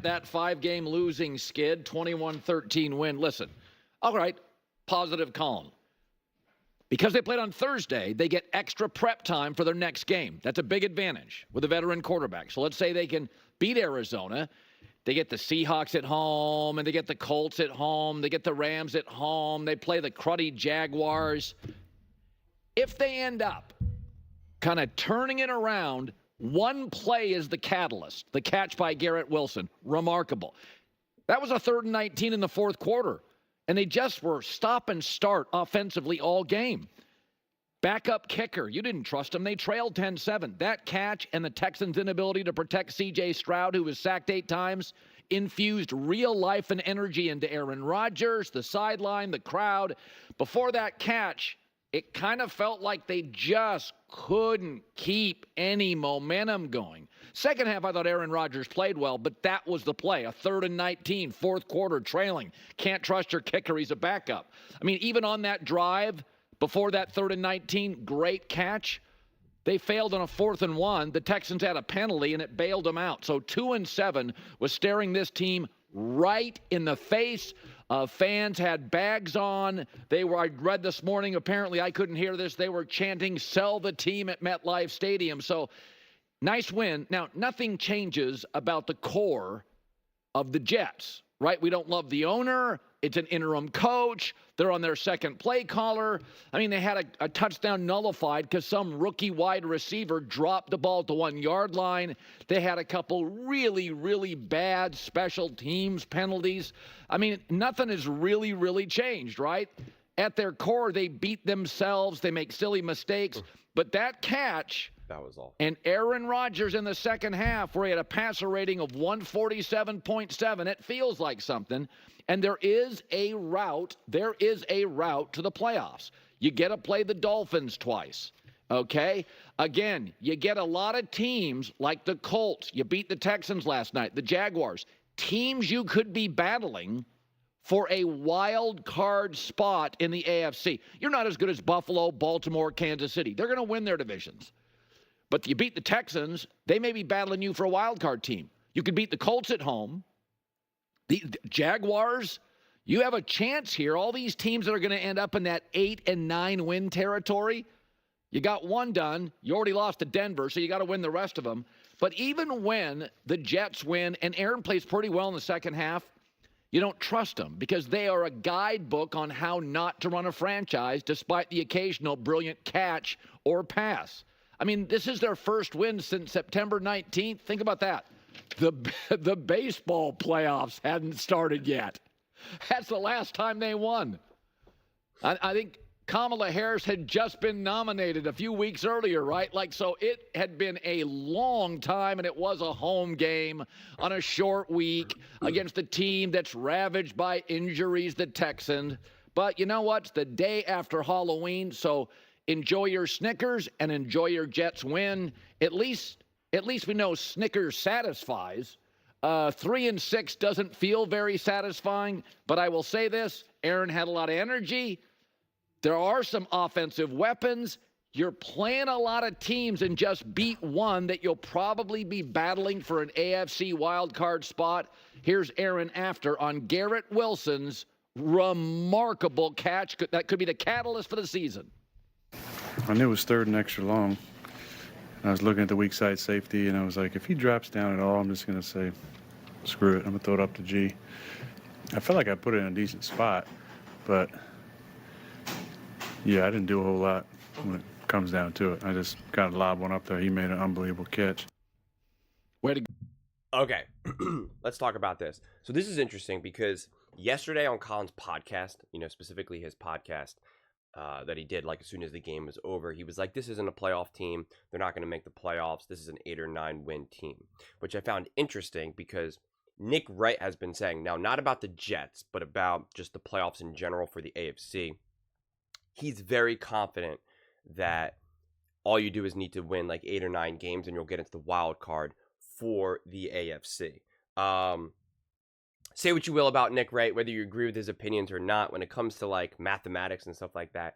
That 5-game losing skid, 21-13 win. Listen, all right, positive column. Because they played on Thursday, they get extra prep time for their next game. That's a big advantage with a veteran quarterback. So let's say they can beat Arizona. They get the Seahawks at home, and they get the Colts at home. They get the Rams at home. They play the cruddy Jaguars. If they end up kind of turning it around, one play is the catalyst, the catch by Garrett Wilson. Remarkable. That was a 3rd and 19 in the fourth quarter, and they just were stop and start offensively all game. Backup kicker, you didn't trust him. They trailed 10-7. That catch and the Texans' inability to protect C.J. Stroud, who was sacked 8 times, infused real life and energy into Aaron Rodgers, the sideline, the crowd. Before that catch, it kind of felt like they just couldn't keep any momentum going. Second half, I thought Aaron Rodgers played well, but that was the play. A 3rd and 19, fourth quarter, trailing. Can't trust your kicker. He's a backup. I mean, even on that drive, before that 3rd and 19, great catch. They failed on a 4th and 1. The Texans had a penalty, and it bailed them out. So 2 and 7 was staring this team right in the face. Fans had bags on. I read this morning, apparently I couldn't hear this, they were chanting, "Sell the team" at MetLife Stadium. So nice win. Now, nothing changes about the core of the Jets, right? We don't love the owner. It's an interim coach. They're on their second play caller. I mean, they had a touchdown nullified because some rookie wide receiver dropped the ball at the 1-yard line. They had a couple really, really bad special teams penalties. I mean, nothing has really, really changed, right? At their core, they beat themselves. They make silly mistakes. But that catch, that was all. And Aaron Rodgers in the second half, where he had a passer rating of 147.7, it feels like something. And there is a route to the playoffs. You get to play the Dolphins twice, okay? Again, you get a lot of teams like the Colts. You beat the Texans last night, the Jaguars. Teams you could be battling for a wild card spot in the AFC. You're not as good as Buffalo, Baltimore, Kansas City. They're going to win their divisions. But you beat the Texans, they may be battling you for a wild card team. You could beat the Colts at home. The Jaguars, you have a chance here. All these teams that are going to end up in that 8 and 9 win territory, you got one done. You already lost to Denver, so you got to win the rest of them. But even when the Jets win, and Aaron plays pretty well in the second half, you don't trust them because they are a guidebook on how not to run a franchise despite the occasional brilliant catch or pass. I mean, this is their first win since September 19th. Think about that. The baseball playoffs hadn't started yet. That's the last time they won. I think Kamala Harris had just been nominated a few weeks earlier, right? So it had been a long time, and it was a home game on a short week against a team that's ravaged by injuries, the Texans. But you know what? It's the day after Halloween, so enjoy your Snickers and enjoy your Jets win. At least we know Snickers satisfies. 3 and 6 doesn't feel very satisfying, but I will say this. Aaron had a lot of energy. There are some offensive weapons. You're playing a lot of teams and just beat one that you'll probably be battling for an AFC wildcard spot. Here's Aaron after on Garrett Wilson's remarkable catch. That could be the catalyst for the season. I knew it was 3rd and extra long. I was looking at the weak side safety, and I was like, if he drops down at all, I'm just going to say, screw it. I'm going to throw it up to G. I felt like I put it in a decent spot, but, yeah, I didn't do a whole lot when it comes down to it. I just got to lob one up there. He made an unbelievable catch. Way to go. Okay, let's talk about this. So this is interesting because yesterday on Colin's podcast, specifically his podcast, that he did as soon as the game was over, he was like, this isn't a playoff team. They're not going to make the playoffs. This is an 8 or 9 win team, which I found interesting because Nick Wright has been saying, now not about the Jets, but about just the playoffs in general for the AFC. He's very confident that all you do is need to win 8 or 9 games and you'll get into the wild card for the AFC. Say what you will about Nick Wright, whether you agree with his opinions or not. When it comes to mathematics and stuff like that,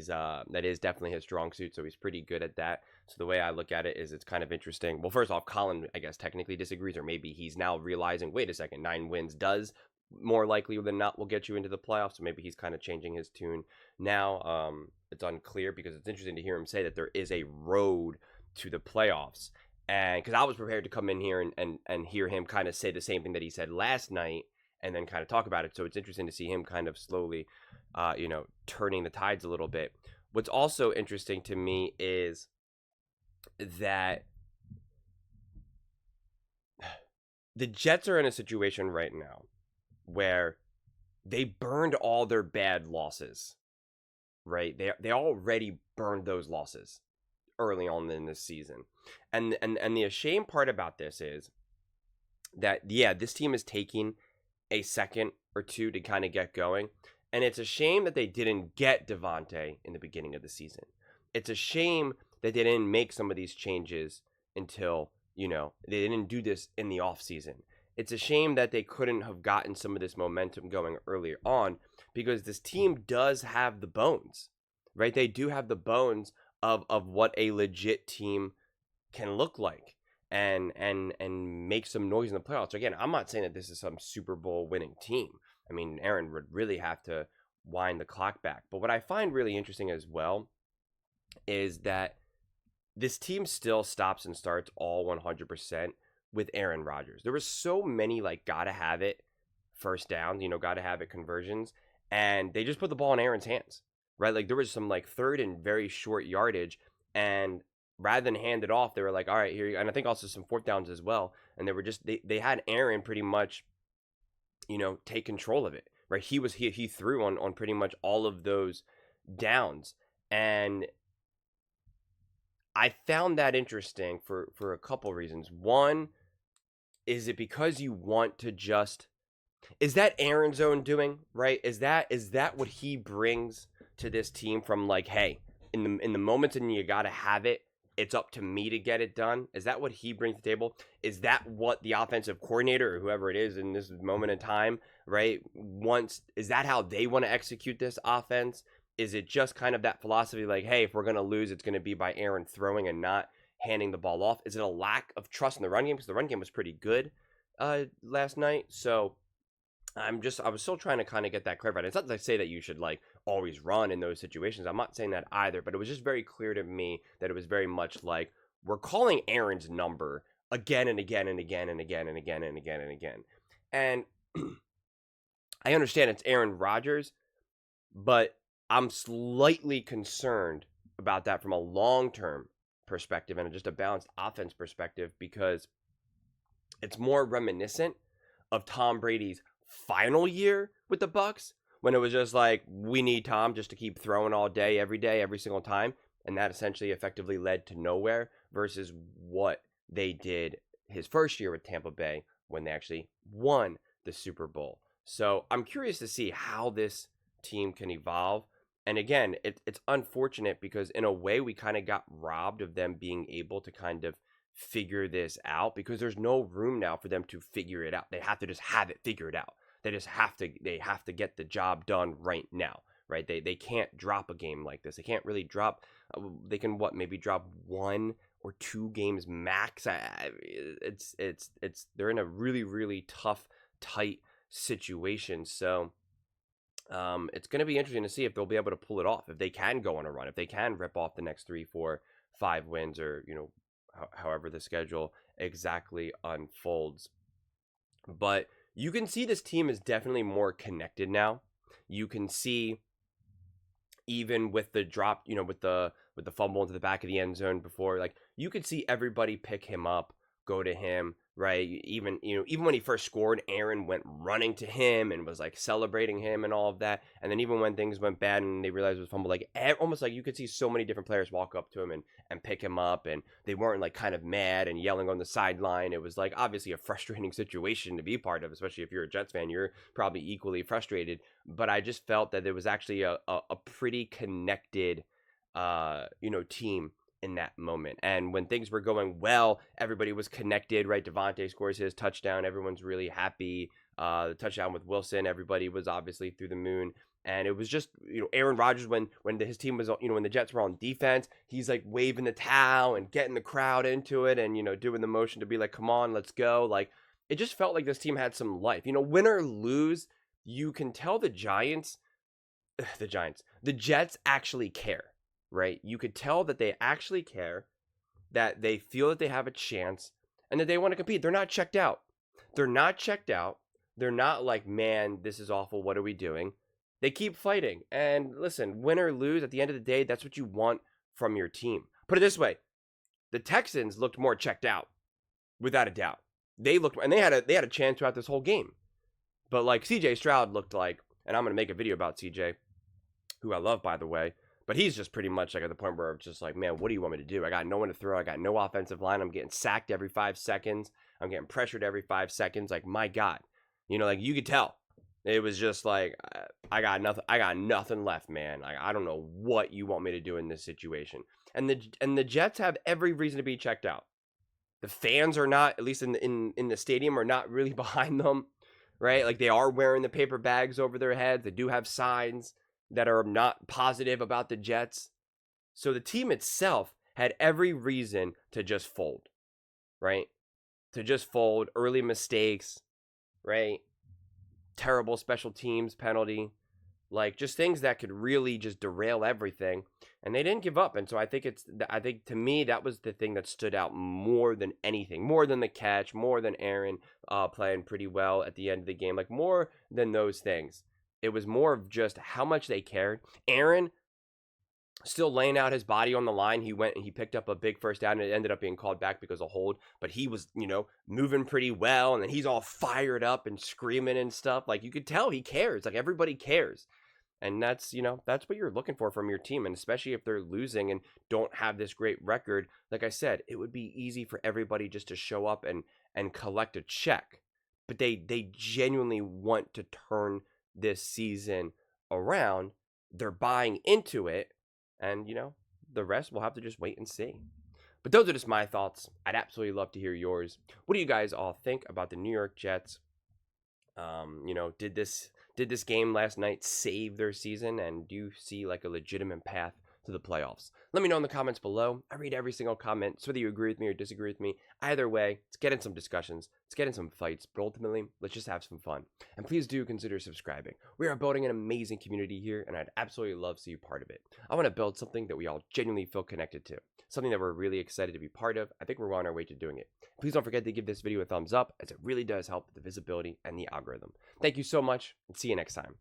That is definitely his strong suit, so he's pretty good at that. So the way I look at it is it's kind of interesting. Well, first off, Colin, I guess, technically disagrees, or maybe he's now realizing, wait a second, 9 wins does more likely than not will get you into the playoffs. So maybe he's kind of changing his tune now. It's unclear, because it's interesting to hear him say that there is a road to the playoffs. And because I was prepared to come in here and hear him kind of say the same thing that he said last night and then kind of talk about it. So it's interesting to see him kind of slowly, turning the tides a little bit. What's also interesting to me is that the Jets are in a situation right now where they burned all their bad losses, right? They already burned those losses early on in this season. And the ashamed part about this is that, yeah, this team is taking a second or two to kind of get going. And it's a shame that they didn't get Devontae in the beginning of the season. It's a shame that they didn't make some of these changes until, they didn't do this in the offseason. It's a shame that they couldn't have gotten some of this momentum going earlier on, because this team does have the bones, right? They do have the bones of what a legit team can look like and make some noise in the playoffs. Again, I'm not saying that this is some Super Bowl winning team. I mean, Aaron would really have to wind the clock back. But what I find really interesting as well is that this team still stops and starts all 100% with Aaron Rodgers. There were so many gotta have it first downs, gotta have it conversions, and they just put the ball in Aaron's hands, right? There was some third and very short yardage, and rather than hand it off, they were like, all right, here you go. And I think also some fourth downs as well. And they were just, they had Aaron pretty much, take control of it, right? He threw on pretty much all of those downs. And I found that interesting for a couple reasons. One, is it because you want to just, is that Aaron's own doing, right? Is that what he brings to this team from hey, in the moments and you got to have it, it's up to me to get it done? Is that what he brings to the table? Is that what the offensive coordinator or whoever it is in this moment in time, right, wants? Is that how they want to execute this offense? Is it just kind of that philosophy hey, if we're going to lose, it's going to be by Aaron throwing and not handing the ball off? Is it a lack of trust in the run game? Because the run game was pretty good last night. So I was still trying to kind of get that clarified. It's not to say that you should always run in those situations. I'm not saying that either, but it was just very clear to me that it was very much we're calling Aaron's number again and again and again and again and again and again and again. And I understand it's Aaron Rodgers, but I'm slightly concerned about that from a long-term perspective and just a balanced offense perspective, because it's more reminiscent of Tom Brady's final year with the Bucs, when it was just we need Tom just to keep throwing all day, every single time, and that essentially effectively led to nowhere, versus what they did his first year with Tampa Bay when they actually won the Super Bowl. So I'm curious to see how this team can evolve. And again, it's unfortunate because in a way we kind of got robbed of them being able to kind of figure this out, because there's no room now for them to figure it out. They have to just have it figured out. They have to get the job done right now, right? They can't drop a game like this. They can't really drop. They can maybe drop 1 or 2 games max. They're in a really, really tough, tight situation. So it's going to be interesting to see if they'll be able to pull it off, if they can go on a run, if they can rip off the next 3, 4, 5 wins, or however the schedule exactly unfolds. But you can see this team is definitely more connected now. You can see, even with the drop, with the fumble into the back of the end zone before, you could see everybody pick him up, go to him, right? Even when he first scored, Aaron went running to him and was celebrating him and all of that. And then even when things went bad and they realized it was fumble, almost you could see so many different players walk up to him and pick him up, and they weren't kind of mad and yelling on the sideline. It was obviously a frustrating situation to be part of, especially if you're a Jets fan. You're probably equally frustrated. But I just felt that it was actually a pretty connected team in that moment. And when things were going well, everybody was connected, right? Devontae scores his touchdown. Everyone's really happy. The touchdown with Wilson, everybody was obviously through the moon. And it was just, Aaron Rodgers, when his team was, when the Jets were on defense, he's like waving the towel and getting the crowd into it and, doing the motion to be like, come on, let's go. Like, it just felt like this team had some life. Win or lose, you can tell the Jets actually care, right? You could tell that they actually care, that they feel that they have a chance, and that they want to compete. They're not checked out. They're not checked out. They're not like, man, this is awful. What are we doing? They keep fighting. And listen, win or lose, at the end of the day, that's what you want from your team. Put it this way. The Texans looked more checked out, without a doubt. They looked, and they had a chance throughout this whole game. But like CJ Stroud looked like, and I'm going to make a video about CJ, who I love, by the way, but he's just pretty much like at the point where it's just like, man, what do you want me to do? I got no one to throw. I got no offensive line. I'm getting sacked every 5 seconds. I'm getting pressured every 5 seconds. Like, my God, like you could tell. It was just like, I got nothing left, man. Like, I don't know what you want me to do in this situation. And the Jets have every reason to be checked out. The fans are not, at least in the stadium, are not really behind them, right? Like, they are wearing the paper bags over their heads. They do have signs that are not positive about the Jets. So the team itself had every reason to just fold, right? To just fold, early mistakes, right? Terrible special teams penalty, like just things that could really just derail everything, and they didn't give up. And so I think to me, that was the thing that stood out more than anything, more than the catch, more than Aaron playing pretty well at the end of the game, like more than those things. It was more of just how much they cared. Aaron still laying out his body on the line. He went and he picked up a big first down, and it ended up being called back because of hold. But he was, moving pretty well, and then he's all fired up and screaming and stuff. Like, you could tell he cares. Like, everybody cares. And that's, that's what you're looking for from your team. And especially if they're losing and don't have this great record, like I said, it would be easy for everybody just to show up and collect a check. But they genuinely want to turn this season around. They're buying into it. And, the rest we'll have to just wait and see. But those are just my thoughts. I'd absolutely love to hear yours. What do you guys all think about the New York Jets? Did this game last night save their season? And do you see like a legitimate path to the playoffs? Let me know in the comments below. I read every single comment, so whether you agree with me or disagree with me. Either way, let's get in some discussions. Let's get in some fights. But ultimately, let's just have some fun. And please do consider subscribing. We are building an amazing community here, and I'd absolutely love to see you part of it. I want to build something that we all genuinely feel connected to. Something that we're really excited to be part of. I think we're on our way to doing it. Please don't forget to give this video a thumbs up, as it really does help with the visibility and the algorithm. Thank you so much, and see you next time.